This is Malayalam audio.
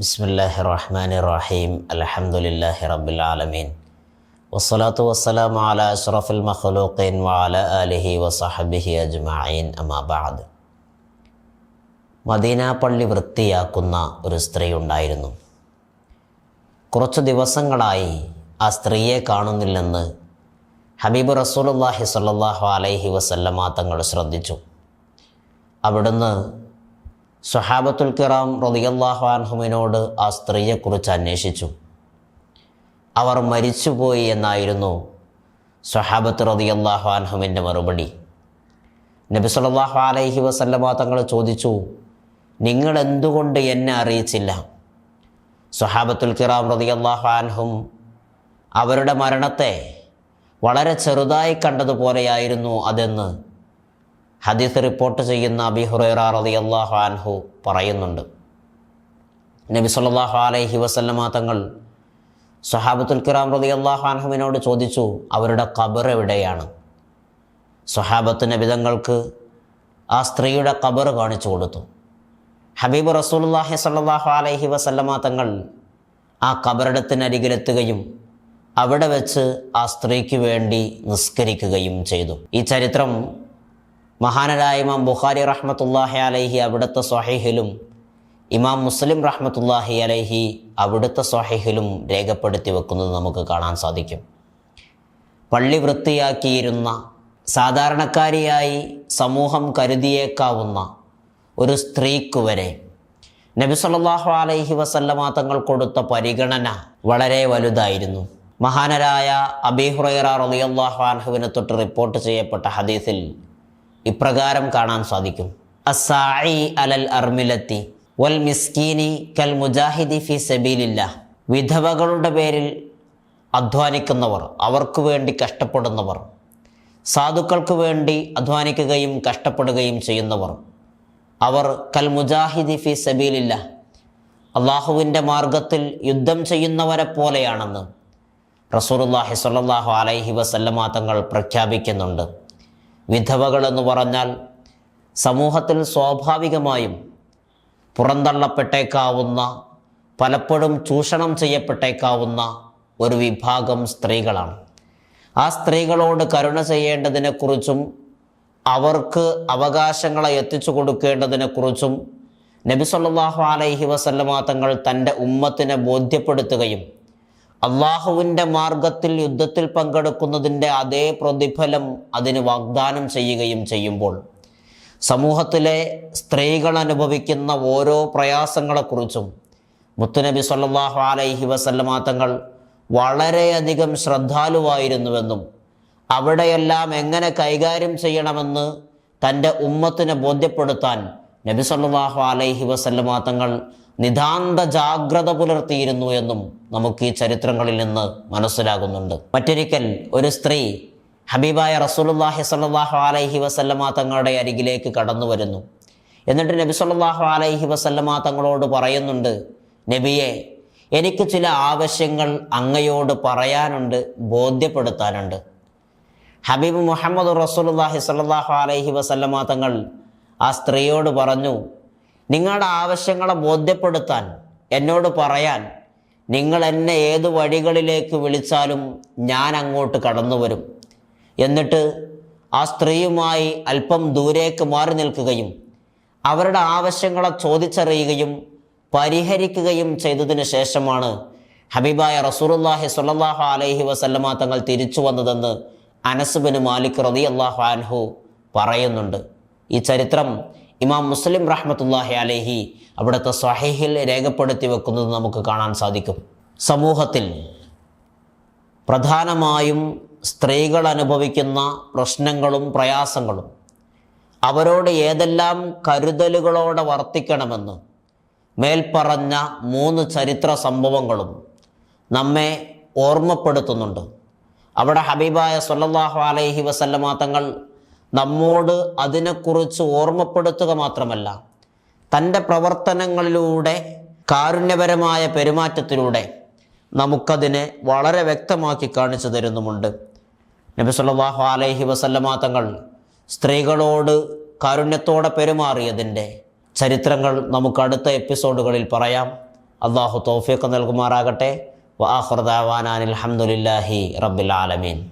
ബിസ്മില്ലാഹിർറഹ്മാനിർറഹീം. അൽഹംദുലില്ലാഹി റബ്ബിൽ ആലമീൻ. വസ്സലാത്തു വസ്സലാമു അലാ അഷ്റഫിൽ മഖ്ലൂഖീൻ വഅലാ ആലിഹി വസഹ്ബിഹി അജ്മഈൻ. അമ്മാ ബഅദ്. മദീന പള്ളി വൃത്തിയാക്കുന്ന ഒരു സ്ത്രീ ഉണ്ടായിരുന്നു. കുറച്ചു ദിവസങ്ങളായി ആ സ്ത്രീയെ കാണുന്നില്ലെന്ന് ഹബീബ് റസൂലുള്ളാഹി സ്വല്ലല്ലാഹു അലൈഹി വസല്ലമ തങ്ങൾ ശ്രദ്ധിച്ചു. അവിടുന്ന് സ്വഹാബത്തുൽ കിറാം റളിയല്ലാഹു അൻഹുവിനോട് ആ സ്ത്രീയെക്കുറിച്ച് അന്വേഷിച്ചു. അവർ മരിച്ചുപോയി എന്നായിരുന്നു സ്വഹാബത്ത് റളിയല്ലാഹു അൻഹുവിൻ്റെ മറുപടി. നബി സല്ലല്ലാഹു അലൈഹി വസല്ലമ തങ്ങൾ ചോദിച്ചു, നിങ്ങൾ എന്തുകൊണ്ട് എന്നെ അറിയിച്ചില്ല? സ്വഹാബത്തുൽ കിറാം റളിയല്ലാഹു അൻഹും അവരുടെ മരണത്തെ വളരെ ചെറുതായി കണ്ടതുപോലെയായിരുന്നു അതെന്ന് ഹദീസ് റിപ്പോർട്ട് ചെയ്യുന്ന അബീ ഹുറൈറ റളിയല്ലാഹു അൻഹു പറയുന്നുണ്ട്. നബി സല്ലല്ലാഹു അലൈഹി വസല്ലമ തങ്ങൾ സ്വഹാബത്തുൽ കിറാം റളിയല്ലാഹു അൻഹുവിനോട് ചോദിച്ചു, അവരുടെ ഖബർ എവിടെയാണ്? സ്വഹാബത്ത് നബി തങ്ങൾക്ക് ആ സ്ത്രീയുടെ ഖബർ കാണിച്ചു കൊടുത്തു. ഹബീബ് റസൂലുള്ളാഹി സ്വല്ലല്ലാഹു അലൈഹി വസല്ലമ തങ്ങൾ ആ ഖബറിടത്തിനരികിലെത്തുകയും അവിടെ വെച്ച് ആ സ്ത്രീക്ക് വേണ്ടി നിസ്കരിക്കുകയും ചെയ്തു. ഈ ചരിത്രം മഹാനരായ ഇമാം ബുഖാരി റഹ്മത്തുള്ളാഹി അലൈഹി അവിടുത്തെ സ്വഹീഹിലും ഇമാം മുസ്ലിം റഹ്മത്തുള്ളാഹി അലൈഹി അവിടുത്തെ സ്വഹീഹിലും രേഖപ്പെടുത്തി വെക്കുന്നത് നമുക്ക് കാണാൻ സാധിക്കും. പള്ളി വൃത്തിയാക്കിയിരുന്ന സാധാരണക്കാരിയായി സമൂഹം കരുതിയേക്കാവുന്ന ഒരു സ്ത്രീക്ക് വരെ നബി സല്ലല്ലാഹു അലൈഹി വസല്ലമ തങ്ങൾ കൊടുത്ത പരിഗണന വളരെ വലുതായിരുന്നു. മഹാനരായ അബീ ഹുറൈറ റളിയല്ലാഹു അൻഹുവിനെ തൊട്ട് റിപ്പോർട്ട് ചെയ്യപ്പെട്ട ഹദീസിൽ ഇപ്രകാരം കാണാൻ സാധിക്കും: അസ്സാഇ അലൽ അർമിലത്തി വൽ മിസ്കീനി കൽ മുജാഹിദി ഫി സബീലില്ലാഹ്. വിധവകളുടെ പേരിൽ അധ്വാനിക്കുന്നവർ, അവർക്ക് വേണ്ടി കഷ്ടപ്പെടുന്നവർ, സാധുക്കൾക്ക് വേണ്ടി അധ്വാനിക്കുകയും കഷ്ടപ്പെടുകയും ചെയ്യുന്നവർ, അവർ കൽ മുജാഹിദി ഫി സബീലില്ലാഹ്, അള്ളാഹുവിൻ്റെ മാർഗത്തിൽ യുദ്ധം ചെയ്യുന്നവരെ പോലെയാണെന്ന് റസൂലുള്ളാഹി സ്വല്ലല്ലാഹു അലൈഹി വസല്ലമ തങ്ങൾ പ്രഖ്യാപിക്കുന്നുണ്ട്. വിധവകളെന്ന് പറഞ്ഞാൽ സമൂഹത്തിൽ സ്വാഭാവികമായും പുറന്തള്ളപ്പെട്ടേക്കാവുന്ന, പലപ്പോഴും ചൂഷണം ചെയ്യപ്പെട്ടേക്കാവുന്ന ഒരു വിഭാഗം സ്ത്രീകളാണ്. ആ സ്ത്രീകളോട് കരുണ ചെയ്യേണ്ടതിനെക്കുറിച്ചും അവർക്ക് അവകാശങ്ങളെ എത്തിച്ചു കൊടുക്കേണ്ടതിനെക്കുറിച്ചും നബി സല്ലല്ലാഹു അലൈഹി വസല്ലമ തങ്ങൾ തൻ്റെ ഉമ്മത്തിനെ ബോധ്യപ്പെടുത്തുകയും അള്ളാഹുവിൻ്റെ മാർഗത്തിൽ യുദ്ധത്തിൽ പങ്കെടുക്കുന്നതിൻ്റെ അതേ പ്രതിഫലം അതിന് വാഗ്ദാനം ചെയ്യുകയും ചെയ്യുമ്പോൾ സമൂഹത്തിലെ സ്ത്രീകൾ അനുഭവിക്കുന്ന ഓരോ പ്രയാസങ്ങളെക്കുറിച്ചും മുത്തുനബി സല്ലല്ലാഹു അലൈഹി വസല്ലമ തങ്ങൾ വളരെയധികം ശ്രദ്ധാലുവായിരുന്നുവെന്നും അവിടെയെല്ലാം എങ്ങനെ കൈകാര്യം ചെയ്യണമെന്ന് തൻ്റെ ഉമ്മത്തിനെ ബോധ്യപ്പെടുത്താൻ നബി സല്ലല്ലാഹു അലൈഹി വസല്ലമ തങ്ങൾ നിതാന്ത ജാഗ്രത പുലർത്തിയിരുന്നു എന്നും നമുക്ക് ഈ ചരിത്രങ്ങളിൽ നിന്ന് മനസ്സിലാകുന്നുണ്ട്. മറ്റൊരിക്കൽ ഒരു സ്ത്രീ ഹബീബായ റസൂലുള്ളാഹി സ്വല്ലല്ലാഹു അലൈഹി വസല്ലമ തങ്ങളുടെ അരികിലേക്ക് കടന്നു വരുന്നു. എന്നിട്ട് നബി സല്ലല്ലാഹു അലൈഹി വസല്ലമ തങ്ങളോട് പറയുന്നുണ്ട്, നബിയെ, എനിക്ക് ചില ആവശ്യങ്ങൾ അങ്ങയോട് പറയാനുണ്ട്, ബോധ്യപ്പെടുത്താനുണ്ട്. ഹബീബ് മുഹമ്മദ് റസൂലുള്ളാഹി സ്വല്ലല്ലാഹു അലൈഹി വസല്ലമ തങ്ങൾ ആ സ്ത്രീയോട് പറഞ്ഞു, നിങ്ങളുടെ ആവശ്യങ്ങളെ ബോധ്യപ്പെടുത്താൻ, എന്നോട് പറയാൻ നിങ്ങൾ എന്നെ ഏത് വഴികളിലേക്ക് വിളിച്ചാലും ഞാൻ അങ്ങോട്ട് കടന്നു വരും. എന്നിട്ട് ആ സ്ത്രീയുമായി അല്പം ദൂരേക്ക് മാറി നിൽക്കുകയും അവരുടെ ആവശ്യങ്ങളെ ചോദിച്ചറിയുകയും പരിഹരിക്കുകയും ചെയ്തതിന് ശേഷമാണ് ഹബീബായ റസൂലുള്ളാഹി സ്വല്ലല്ലാഹു അലൈഹി വസല്ലമ തങ്ങൾ തിരിച്ചു വന്നതെന്ന് അനസ് ബിൻ മാലിക് റളിയല്ലാഹു അൻഹു പറയുന്നുണ്ട്. ഈ ചരിത്രം ഇമാം മുസ്ലിം റഹ്മത്തുള്ളാഹി അലൈഹി അവിടുത്തെ സ്വഹീഹിൽ രേഖപ്പെടുത്തി വെക്കുന്നത് നമുക്ക് കാണാൻ സാധിക്കും. സമൂഹത്തിൽ പ്രധാനമായും സ്ത്രീകൾ അനുഭവിക്കുന്ന പ്രശ്നങ്ങളും പ്രയാസങ്ങളും അവരോട് ഏതെല്ലാം കരുതലുകളോടെ വർത്തിക്കണമെന്ന് മേൽപ്പറഞ്ഞ 3 ചരിത്ര സംഭവങ്ങളും നമ്മെ ഓർമ്മപ്പെടുത്തുന്നുണ്ട്. അവിടെ ഹബീബായ സ്വല്ലല്ലാഹു അലൈഹി വസല്ലമ തങ്ങൾ നമ്മോട് അതിനെക്കുറിച്ച് ഓർമ്മപ്പെടുത്തുക മാത്രമല്ല, തൻ്റെ പ്രവർത്തനങ്ങളിലൂടെ, കാരുണ്യപരമായ പെരുമാറ്റത്തിലൂടെ നമുക്കതിനെ വളരെ വ്യക്തമാക്കി കാണിച്ചു തരുന്നുമുണ്ട്. നബി സല്ലല്ലാഹു അലൈഹി വസല്ലമ തങ്ങൾ സ്ത്രീകളോട് കാരുണ്യത്തോടെ പെരുമാറിയതിൻ്റെ ചരിത്രങ്ങൾ നമുക്ക് അടുത്ത എപ്പിസോഡുകളിൽ പറയാം. അള്ളാഹു തൗഫീഖ് നൽകുമാറാകട്ടെ. വആഖിറു ദഅവാനാ അൽഹംദുലില്ലാഹി റബ്ബിൽ ആലമീൻ.